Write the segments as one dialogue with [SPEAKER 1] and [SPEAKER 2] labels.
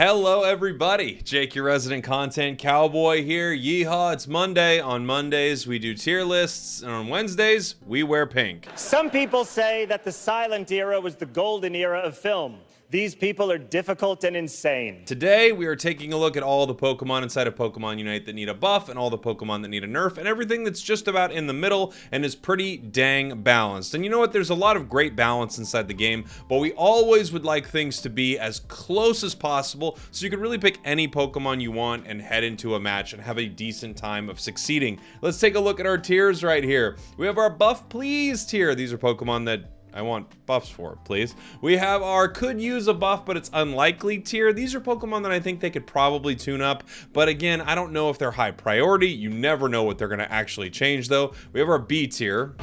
[SPEAKER 1] Hello everybody, Jake your resident content cowboy here. Yeehaw, it's Monday. On Mondays we do tier lists, and on Wednesdays we wear pink.
[SPEAKER 2] Some people say that the silent era was the golden era of film. These people are difficult and insane.
[SPEAKER 1] Today we are taking a look at all the Pokemon inside of Pokemon Unite that need a buff, and all the Pokemon that need a nerf, and everything that's just about in the middle and is pretty dang balanced. And you know what, there's a lot of great balance inside the game, but we always would like things to be as close as possible so you can really pick any Pokemon you want and head into a match and have a decent time of succeeding. Let's take a look at our tiers right here. We have our Buff Please tier. These are Pokemon that I want buffs for, please. We have our could use a buff, but it's unlikely tier. These are Pokemon that I think they could probably tune up, but again, I don't know if they're high priority. You never know what they're gonna actually change though. We have our B tier.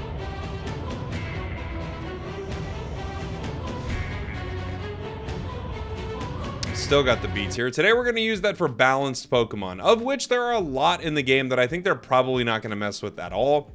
[SPEAKER 1] Still got the B tier. Today we're going to use that for balanced Pokemon, of which there are a lot in the game that I think they're probably not going to mess with at all.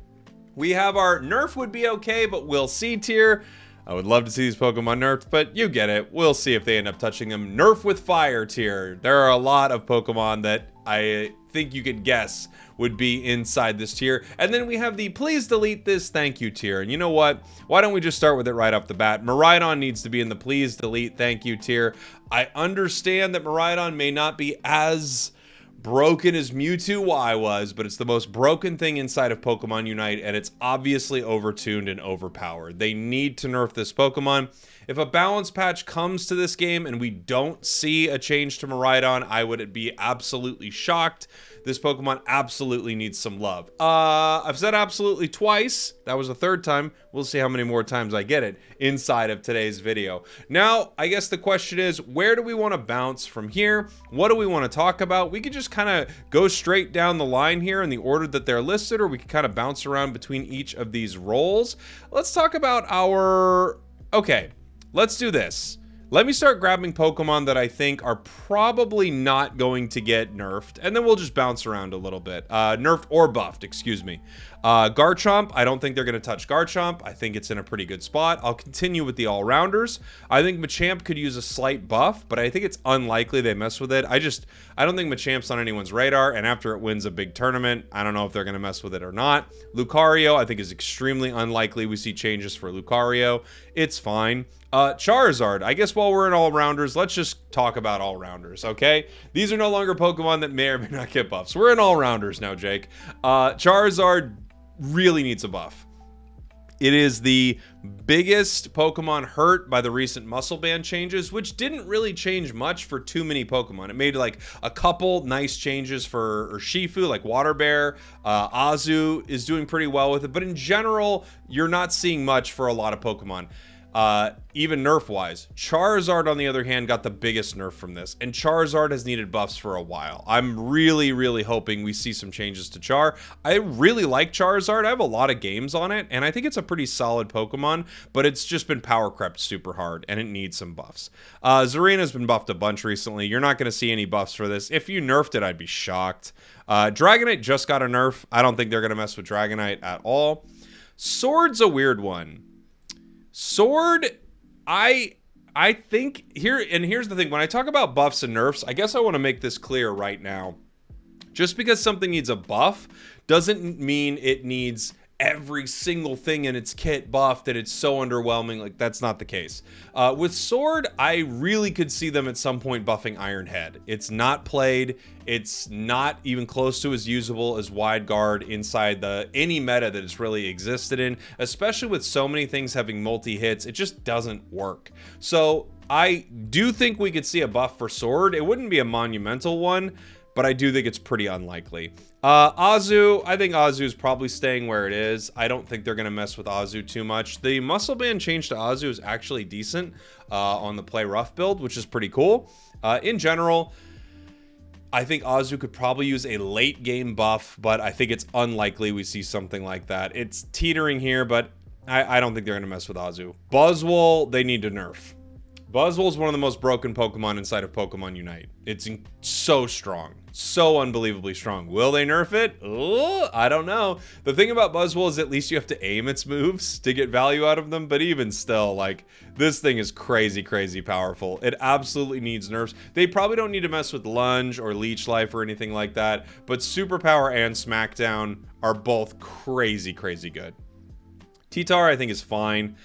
[SPEAKER 1] We have our Nerf would be okay, but we'll see tier. I would love to see these Pokemon nerfed, but you get it. We'll see if they end up touching them. Nerf with fire tier. There are a lot of Pokemon that I think you could guess would be inside this tier. And then we have the please delete this thank you tier. And you know what? Why don't we just start with it right off the bat? Miraidon needs to be in the please delete thank you tier. I understand that Miraidon may not be as broken as Mewtwo Y was, but it's the most broken thing inside of Pokemon Unite, and it's obviously overtuned and overpowered. They need to nerf this Pokemon. If a balance patch comes to this game and we don't see a change to Miraidon, I would be absolutely shocked. This Pokemon absolutely needs some love. I've said absolutely twice. That was the third time. We'll see how many more times I get it inside of today's video. Now, I guess the question is, where do we want to bounce from here? What do we want to talk about? We could just kind of go straight down the line here in the order that they're listed, or we could kind of bounce around between each of these roles. Let's talk about our... Okay, let's do this. Let me start grabbing Pokemon that I think are probably not going to get nerfed, and then we'll just bounce around a little bit. Nerfed or buffed, excuse me. Garchomp, I don't think they're going to touch Garchomp. I think it's in a pretty good spot. I'll continue with the all-rounders. I think Machamp could use a slight buff, but I think it's unlikely they mess with it. I don't think Machamp's on anyone's radar, and after it wins a big tournament, I don't know if they're going to mess with it or not. Lucario, I think, is extremely unlikely we see changes for Lucario. It's fine. Charizard, I guess while we're in all-rounders, let's just talk about all-rounders, okay? These are no longer Pokemon that may or may not get buffs. We're in all-rounders now, Jake. Charizard really needs a buff. It is the biggest Pokemon hurt by the recent muscle band changes, which didn't really change much for too many Pokemon. It made like a couple nice changes for Urshifu, like Water Bear. Azu is doing pretty well with it, but in general, you're not seeing much for a lot of Pokemon. Even nerf-wise. Charizard, on the other hand, got the biggest nerf from this, and Charizard has needed buffs for a while. I'm really hoping we see some changes to Char. I really like Charizard. I have a lot of games on it, and I think it's a pretty solid Pokemon, but it's just been power crept super hard, and it needs some buffs. Zarina's been buffed a bunch recently. You're not going to see any buffs for this. If you nerfed it, I'd be shocked. Dragonite just got a nerf. I don't think they're going to mess with Dragonite at all. Sword's a weird one. Sword, I think here, and here's the thing, when I talk about buffs and nerfs, I guess I want to make this clear right now. Just because something needs a buff doesn't mean it needs every single thing in its kit buff, that it's so underwhelming. Like, that's not the case. With Sword, I really could see them at some point buffing Iron Head. It's not played. It's not even close to as usable as Wide Guard inside any meta that it's really existed in, especially with so many things having multi-hits. It just doesn't work. So I do think we could see a buff for Sword. It wouldn't be a monumental one, but I do think it's pretty unlikely. Azu, I think Azu is probably staying where it is. I don't think they're going to mess with Azu too much. The muscle band change to Azu is actually decent on the play rough build, which is pretty cool. In general, I think Azu could probably use a late game buff, but I think it's unlikely we see something like that. It's teetering here, but I don't think they're going to mess with Azu. Buzzwole, they need to nerf. Buzzwole is one of the most broken Pokemon inside of Pokemon Unite. It's so strong. So unbelievably strong. Will they nerf it? I don't know. The thing about Buzzwole is at least you have to aim its moves to get value out of them, but even still, like, this thing is crazy, crazy powerful. It absolutely needs nerfs. They probably don't need to mess with Lunge or Leech Life or anything like that, but Superpower and Smackdown are both crazy, crazy good. T-Tar, I think, is fine.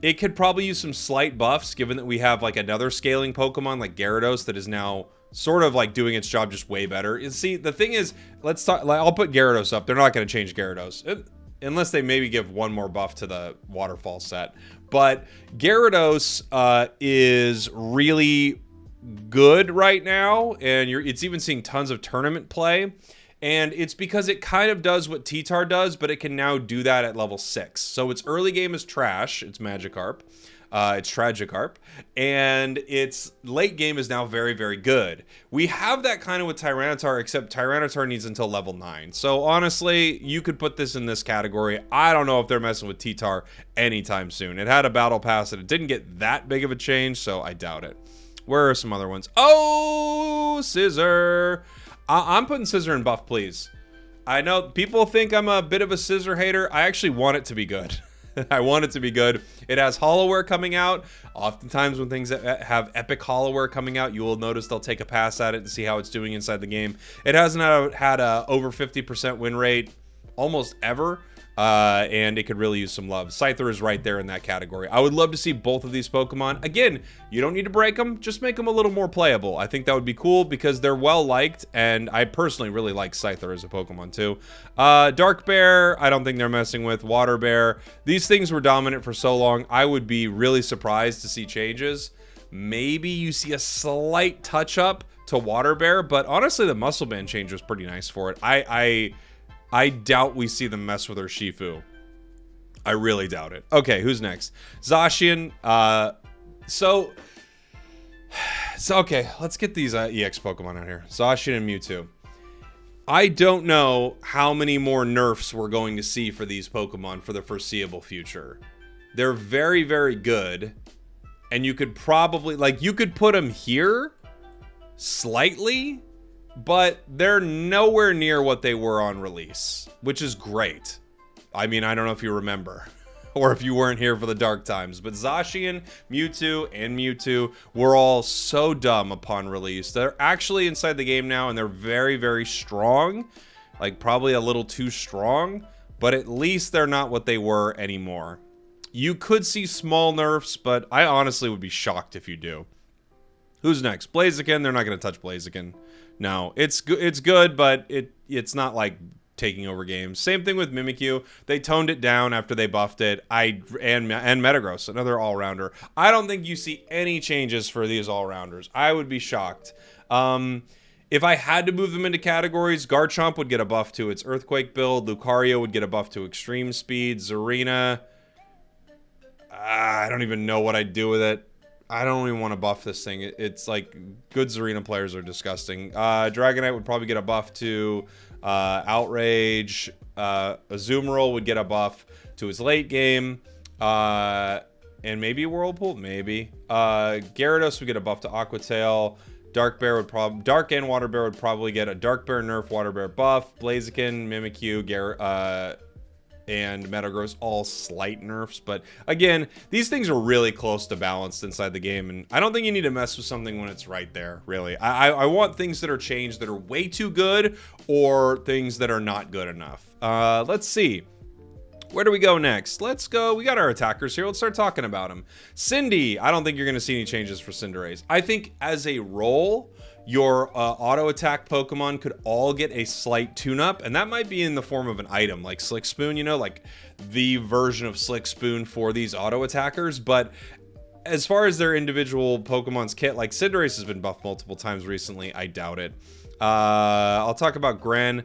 [SPEAKER 1] It could probably use some slight buffs, given that we have like another scaling Pokemon like Gyarados that is now sort of like doing its job just way better. You see, the thing is, let's talk. Like, I'll put Gyarados up. They're not going to change Gyarados unless they maybe give one more buff to the Waterfall set. But Gyarados is really good right now, and it's even seeing tons of tournament play. And it's because it kind of does what T-Tar does, but it can now do that at level 6. So its early game is trash. It's Magikarp. It's Tragikarp. And its late game is now very, very good. We have that kind of with Tyranitar, except Tyranitar needs until level 9. So honestly, you could put this in this category. I don't know if they're messing with T-Tar anytime soon. It had a battle pass and it didn't get that big of a change, so I doubt it. Where are some other ones? Oh, Scissor. I'm putting Scissor in buff, please. I know people think I'm a bit of a Scissor hater. I actually want it to be good. I want it to be good. It has Hollowware coming out. Oftentimes when things have epic Hollowware coming out, you will notice they'll take a pass at it and see how it's doing inside the game. It hasn't had a over 50% win rate almost ever. And it could really use some love. Scyther is right there in that category. I would love to see both of these Pokemon. Again, you don't need to break them, just make them a little more playable. I think that would be cool because they're well liked, and I personally really like Scyther as a Pokemon too. Dark Bear, I don't think they're messing with. Water Bear, these things were dominant for so long, I would be really surprised to see changes. Maybe you see a slight touch up to Water Bear, but honestly the Muscle Band change was pretty nice for it. I doubt we see them mess with her Shifu. I really doubt it. Okay, who's next? Zacian. So okay, let's get these EX Pokemon out here. Zacian and Mewtwo. I don't know how many more nerfs we're going to see for these Pokemon for the foreseeable future. They're very, very good. And you could probably, like, you could put them here slightly, but they're nowhere near what they were on release, which is great. I mean, I don't know if you remember or if you weren't here for the dark times, but Zacian, Mewtwo, and Mewtwo were all so dumb upon release. They're actually inside the game now, and they're very, very strong, like probably a little too strong, but at least they're not what they were anymore. You could see small nerfs, but I honestly would be shocked if you do. Who's next? Blaziken. They're not going to touch Blaziken. No, it's good, but it's not like taking over games. Same thing with Mimikyu. They toned it down after they buffed it. And Metagross, another all-rounder. I don't think you see any changes for these all-rounders. I would be shocked. If I had to move them into categories, Garchomp would get a buff to its Earthquake build. Lucario would get a buff to Extreme Speed. Zarina, I don't even know what I'd do with it. I don't even want to buff this thing. It's like, good Zarina players are disgusting. Dragonite would probably get a buff to Outrage. Azumarill would get a buff to his late game. And maybe Whirlpool? Maybe. Gyarados would get a buff to Aqua Tail. Dark and Water Bear would probably get a Dark Bear nerf, Water Bear buff. Blaziken, Mimikyu, and Metagross, all slight nerfs. But again, these things are really close to balanced inside the game, and I don't think you need to mess with something when it's right there, really. I want things that are changed that are way too good, or things that are not good enough. Let's see. Where do we go next? Let's go. We got our attackers here. Let's start talking about them. Cindy. I don't think you're going to see any changes for Cinderace. I think as a role, your auto attack Pokemon could all get a slight tune-up, and that might be in the form of an item like Slick Spoon, you know, like the version of Slick Spoon for these auto attackers. But as far as their individual Pokemon's kit, like Cinderace has been buffed multiple times recently. I doubt it. I'll talk about Gren.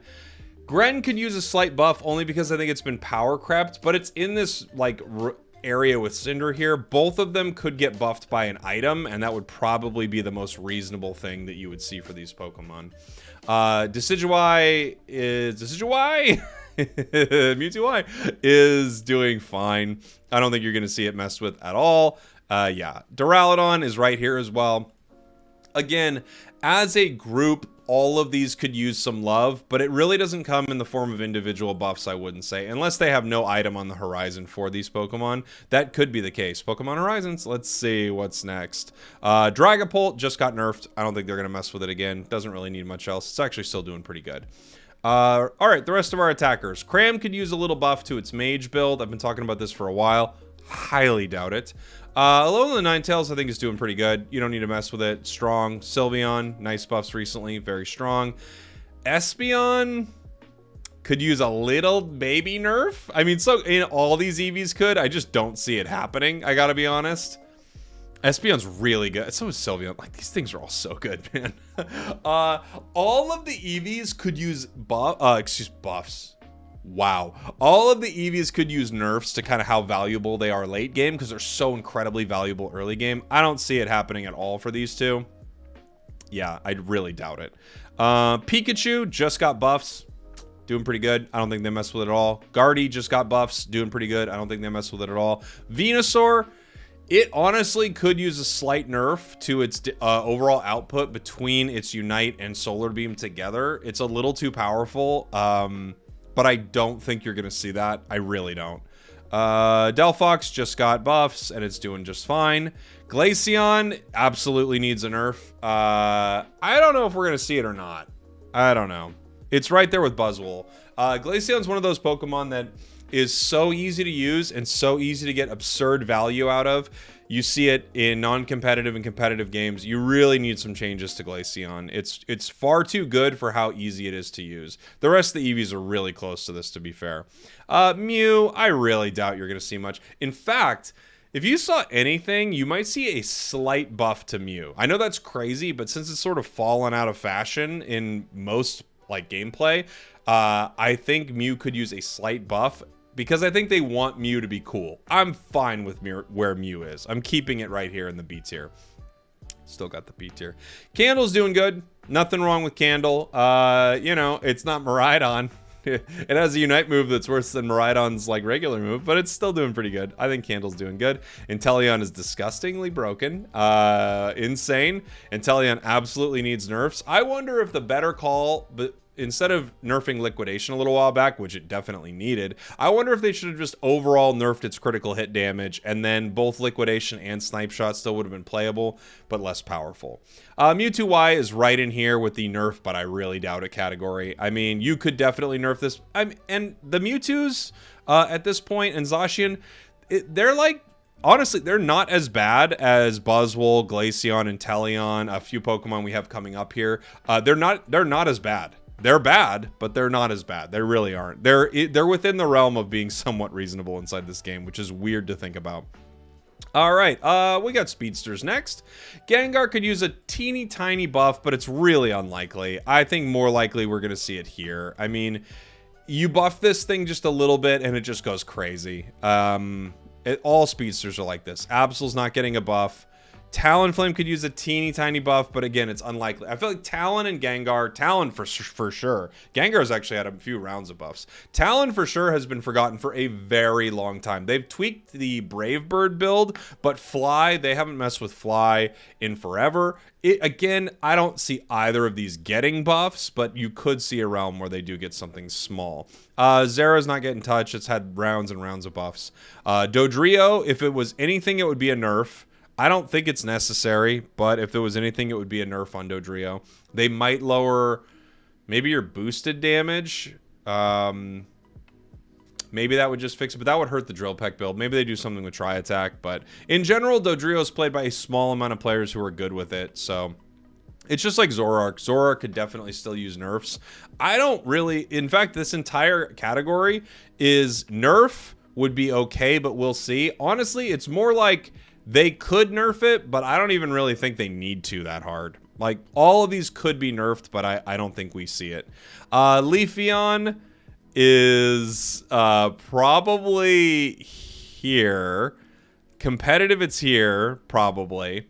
[SPEAKER 1] Gren could use a slight buff only because I think it's been power crept, but it's in this like area with Cinder here. Both of them could get buffed by an item, and that would probably be the most reasonable thing that you would see for these Pokemon. Decidueye Mewtwo is doing fine. I don't think you're going to see it messed with at all. Yeah, Duraludon is right here as well. Again, as a group, all of these could use some love, but it really doesn't come in the form of individual buffs, I wouldn't say. Unless they have no item on the horizon for these Pokemon. That could be the case. Pokemon Horizons, let's see what's next. Dragapult just got nerfed. I don't think they're going to mess with it again. Doesn't really need much else. It's actually still doing pretty good. All right, the rest of our attackers. Cram could use a little buff to its Mage build. I've been talking about this for a while. Highly doubt it. Alolan Ninetales, I think, is doing pretty good. You don't need to mess with it. Strong. Sylveon, nice buffs recently. Very strong. Espeon could use a little baby nerf. I mean, so in all these EVs could. I just don't see it happening. I gotta be honest. Espeon's really good. So is Sylveon. Like, these things are all so good, man. All of the EVs could use buffs. Wow. All of the EVs could use nerfs to kind of how valuable they are late game because they're so incredibly valuable early game. I don't see it happening at all for these two. Yeah, I really doubt it. Pikachu just got buffs. Doing pretty good. I don't think they mess with it at all. Guardy just got buffs. Doing pretty good. I don't think they mess with it at all. Venusaur, it honestly could use a slight nerf to its overall output between its Unite and Solar Beam together. It's a little too powerful. But I don't think you're going to see that. I really don't. Delphox just got buffs, and it's doing just fine. Glaceon absolutely needs a nerf. I don't know if we're going to see it or not. I don't know. It's right there with Buzzwole. Glaceon's one of those Pokemon that is so easy to use and so easy to get absurd value out of. You see it in non-competitive and competitive games. You really need some changes to Glaceon. It's far too good for how easy it is to use. The rest of the EVs are really close to this, to be fair. Mew, I really doubt you're going to see much. In fact, if you saw anything, you might see a slight buff to Mew. I know that's crazy, but since it's sort of fallen out of fashion in most like gameplay, I think Mew could use a slight buff. Because I think they want Mew to be cool. I'm fine with where Mew is. I'm keeping it right here in the B tier. Still got the B tier. Candle's doing good. Nothing wrong with Candle. You know, it's not Miraidon. It has a Unite move that's worse than Miraidon's like regular move, but it's still doing pretty good. I think Candle's doing good. Inteleon is disgustingly broken. Insane. Inteleon absolutely needs nerfs. I wonder if the better call, but instead of nerfing Liquidation a little while back, which it definitely needed, I wonder if they should have just overall nerfed its critical hit damage, and then both Liquidation and Snipe Shot still would have been playable, but less powerful. Mewtwo Y is right in here with the nerf, but I really doubt it category. I mean, you could definitely nerf this. And the Mewtwo's at this point, and Zacian, they're like, honestly, they're not as bad as Buzzwole, Glaceon, and Inteleon, a few Pokemon we have coming up here. They're not as bad. They're bad, but they're not as bad. They really aren't. They're within the realm of being somewhat reasonable inside this game, which is weird to think about. All right, we got Speedsters next. Gengar could use a teeny tiny buff, but it's really unlikely. I think more likely we're going to see it here. I mean, you buff this thing just a little bit, and it just goes crazy. All Speedsters are like this. Absol's not getting a buff. Talonflame could use a teeny tiny buff, but again, it's unlikely. I feel like Talon and Gengar, Talon for sure. Gengar's actually had a few rounds of buffs. Talon for sure has been forgotten for a very long time. They've tweaked the Brave Bird build, but Fly, they haven't messed with Fly in forever. Again, I don't see either of these getting buffs, but you could see a realm where they do get something small. Zera's not getting touched. It's had rounds and rounds of buffs. Dodrio, if it was anything, it would be a nerf. I don't think it's necessary, but if there was anything, it would be a nerf on Dodrio. They might lower maybe your boosted damage. Maybe that would just fix it, but that would hurt the Drill Peck build. Maybe they do something with Tri-Attack, but in general, Dodrio is played by a small amount of players who are good with it, so it's just like Zoroark. Zoroark could definitely still use nerfs. I don't really... In fact, this entire category is nerf would be okay, but we'll see. Honestly, it's more like... They could nerf it, but I don't even really think they need to that hard. Like, all of these could be nerfed, but I don't think we see it. Leafeon is probably here. Competitive, it's here, probably.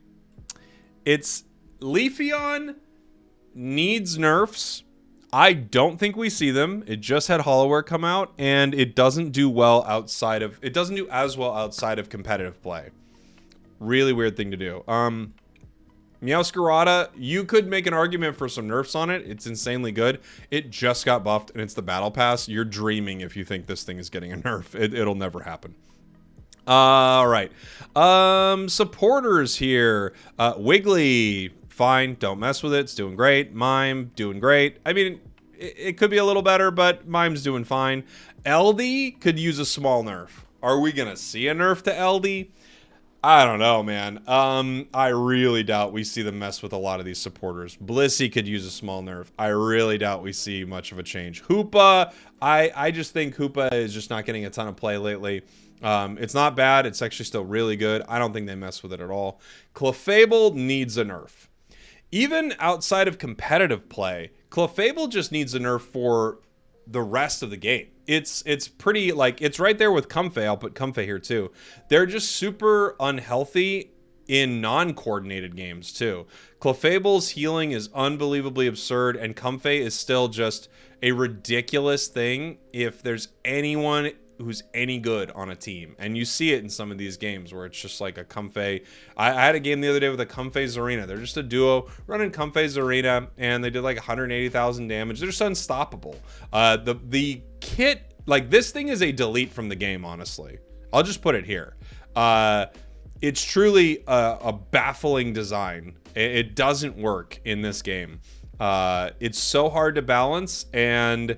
[SPEAKER 1] Leafeon needs nerfs. I don't think we see them. It just had Hollowware come out, and it doesn't do well outside of... It doesn't do as well outside of competitive play. Really weird thing to do. Meowscarada, you could make an argument for some nerfs on it. It's insanely good. It just got buffed, and it's the Battle Pass. You're dreaming if you think this thing is getting a nerf. It'll never happen. All right. Supporters here. Wiggly, fine. Don't mess with it. It's doing great. Mime, doing great. I mean, it could be a little better, but Mime's doing fine. LD could use a small nerf. Are we going to see a nerf to LD? I don't know, man. I really doubt we see them mess with a lot of these supporters. Blissey could use a small nerf. I really doubt we see much of a change. Hoopa, I just think Hoopa is just not getting a ton of play lately. It's not bad. It's actually still really good. I don't think they mess with it at all. Clefable needs a nerf. Even outside of competitive play, Clefable just needs a nerf for the rest of the game. It's pretty, like, it's right there with Comfey. I'll put Comfey here too. They're just super unhealthy in non-coordinated games too. Clefable's healing is unbelievably absurd, and Comfey is still just a ridiculous thing if there's anyone who's any good on a team. And you see it in some of these games where it's just like a Comfey. I had a game the other day with a Comfey Zarina. They're just a duo running Comfey Zarina, and they did like 180,000 damage. They're just unstoppable. The kit, like, this thing is a delete from the game, honestly. I'll just put it here. It's truly a baffling design. It doesn't work in this game. It's so hard to balance, and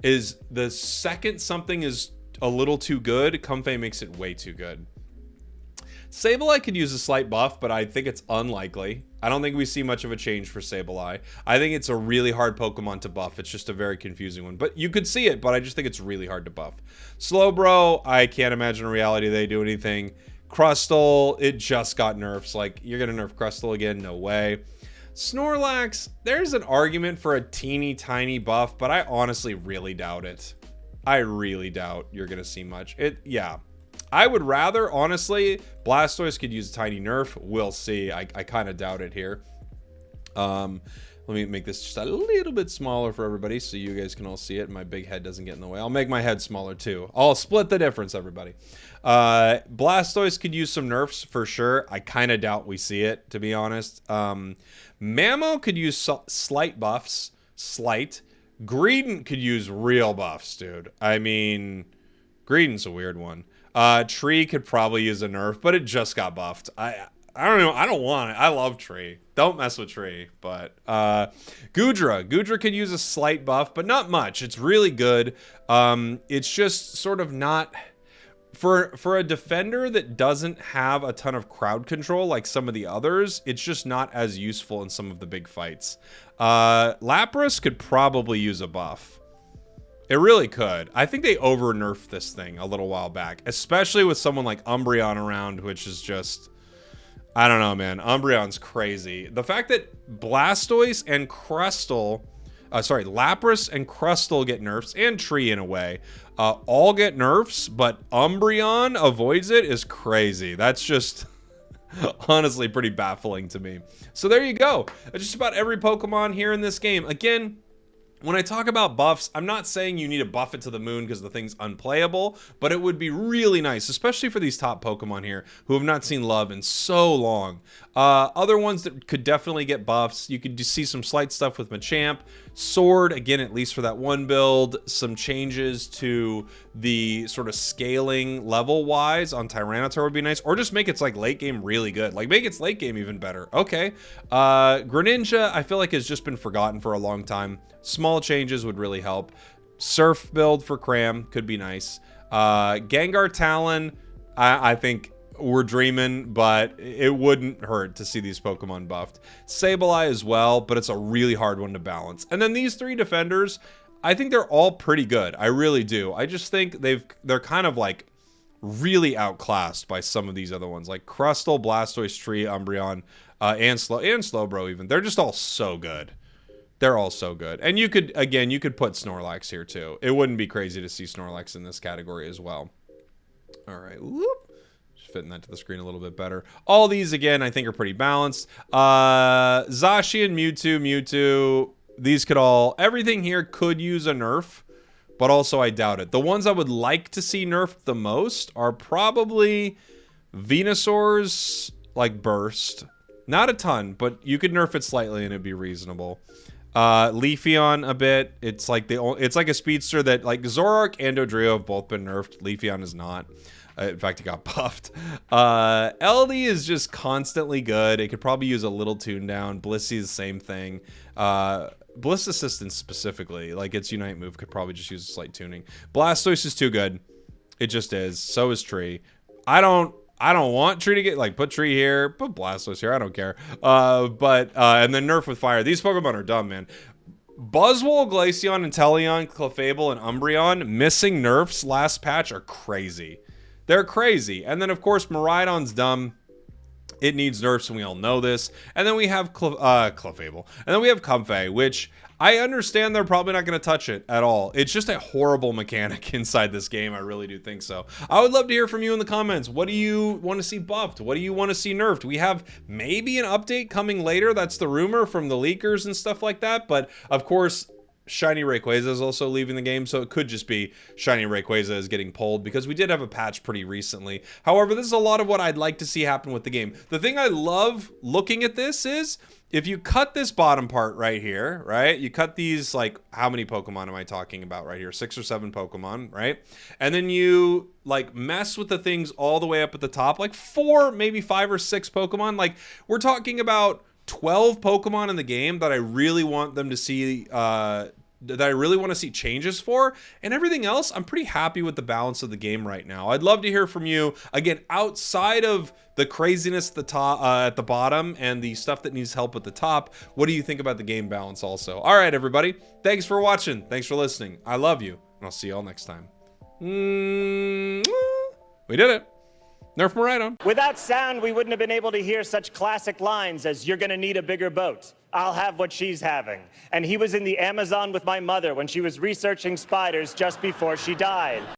[SPEAKER 1] is the second something is a little too good, Comfey makes it way too good. Sableye could use a slight buff, but I think it's unlikely. I don't think we see much of a change for Sableye. I think it's a really hard Pokemon to buff. It's just a very confusing one. But you could see it, but I just think it's really hard to buff. Slowbro, I can't imagine in reality they do anything. Crustle, it just got nerfs. Like, you're going to nerf Crustle again? No way. Snorlax, there's an argument for a teeny tiny buff, but I honestly really doubt it. I really doubt you're going to see much. Yeah. I would rather, honestly, Blastoise could use a tiny nerf. We'll see. I kind of doubt it here. Let me make this just a little bit smaller for everybody so you guys can all see it and my big head doesn't get in the way. I'll make my head smaller too. I'll split the difference, everybody. Blastoise could use some nerfs for sure. I kind of doubt we see it, to be honest. Mamo could use slight buffs. Slight. Greedent could use real buffs, dude. I mean, Greedent's a weird one. Tree could probably use a nerf, but it just got buffed. I don't know. I don't want it. I love Tree. Don't mess with Tree. But Goodra could use a slight buff, but not much. It's really good. It's just sort of not for a defender that doesn't have a ton of crowd control like some of the others. It's just not as useful in some of the big fights. Lapras could probably use a buff. It really could. I think they over-nerfed this thing a little while back, especially with someone like Umbreon around, which is just, I don't know, man. Umbreon's crazy. The fact that Blastoise and Crustle, Lapras and Crustle get nerfs, and Tree in a way, all get nerfs, but Umbreon avoids it is crazy. That's just honestly pretty baffling to me. So there you go. Just about every Pokemon here in this game. Again, when I talk about buffs, I'm not saying you need to buff it to the moon because the thing's unplayable, but it would be really nice, especially for these top Pokemon here who have not seen love in so long. Other ones that could definitely get buffs, you could see some slight stuff with Machamp. Sword, again, at least for that one build, some changes to the sort of scaling level-wise on Tyranitar would be nice, or just make its like late game really good. Like, make its late game even better. Okay. Greninja, I feel like has just been forgotten for a long time. Small changes would really help. Surf build for Cram could be nice. Gengar Talon, I think we're dreaming, but it wouldn't hurt to see these Pokemon buffed. Sableye as well, but it's a really hard one to balance. And then these three defenders, I think they're all pretty good. I really do. I just think they're kind of like really outclassed by some of these other ones, like Crustle, Blastoise, Tree, Umbreon, and Slowbro even. They're just all so good. They're all so good. And you could, again, you could put Snorlax here too. It wouldn't be crazy to see Snorlax in this category as well. All right. Whoop. Just fitting that to the screen a little bit better. All these, again, I think are pretty balanced. Zacian, Mewtwo. These could all, everything here could use a nerf, but also I doubt it. The ones I would like to see nerfed the most are probably Venusaur's like burst. Not a ton, but you could nerf it slightly and it'd be reasonable. Leafeon a bit. It's like it's like a speedster that like Zoroark and Dodrio have both been nerfed. Leafeon is not. In fact, he got buffed. LD is just constantly good. It could probably use a little tune down. Blissey is the same thing. Bliss Assistance specifically, like its Unite move could probably just use a slight tuning. Blastoise is too good. It just is. So is Tree. I don't want Tree to get, like, put Tree here, put Blastoise here, I don't care. And then nerf with fire. These Pokemon are dumb, man. Buzzwole, Glaceon, Inteleon, Clefable, and Umbreon missing nerfs last patch are crazy. They're crazy. And then, of course, Miraidon's dumb. It needs nerfs, and we all know this. And then we have Clefable. And then we have Comfey, which I understand they're probably not going to touch it at all. It's just a horrible mechanic inside this game. I really do think so. I would love to hear from you in the comments. What do you want to see buffed? What do you want to see nerfed? We have maybe an update coming later. That's the rumor from the leakers and stuff like that. But, of course, Shiny Rayquaza is also leaving the game, so it could just be Shiny Rayquaza is getting pulled because we did have a patch pretty recently. However, this is a lot of what I'd like to see happen with the game. The thing I love looking at this is if you cut this bottom part right here, right? You cut these, like, how many Pokemon am I talking about right here? 6 or 7 Pokemon, right? And then you, like, mess with the things all the way up at the top, like 4, maybe 5 or 6 Pokemon. Like, we're talking about 12 Pokemon in the game that I really want them to see, that I really want to see changes for, and everything else, I'm pretty happy with the balance of the game right now. I'd love to hear from you, again, outside of the craziness at the top, at the bottom, and the stuff that needs help at the top. What do you think about the game balance also? All right, everybody, thanks for watching. Thanks for listening. I love you, and I'll see you all next time. We did it. Nerf Miraidon.
[SPEAKER 2] Without sound, we wouldn't have been able to hear such classic lines as, "You're gonna need a bigger boat. I'll have what she's having." And he was in the Amazon with my mother when she was researching spiders just before she died.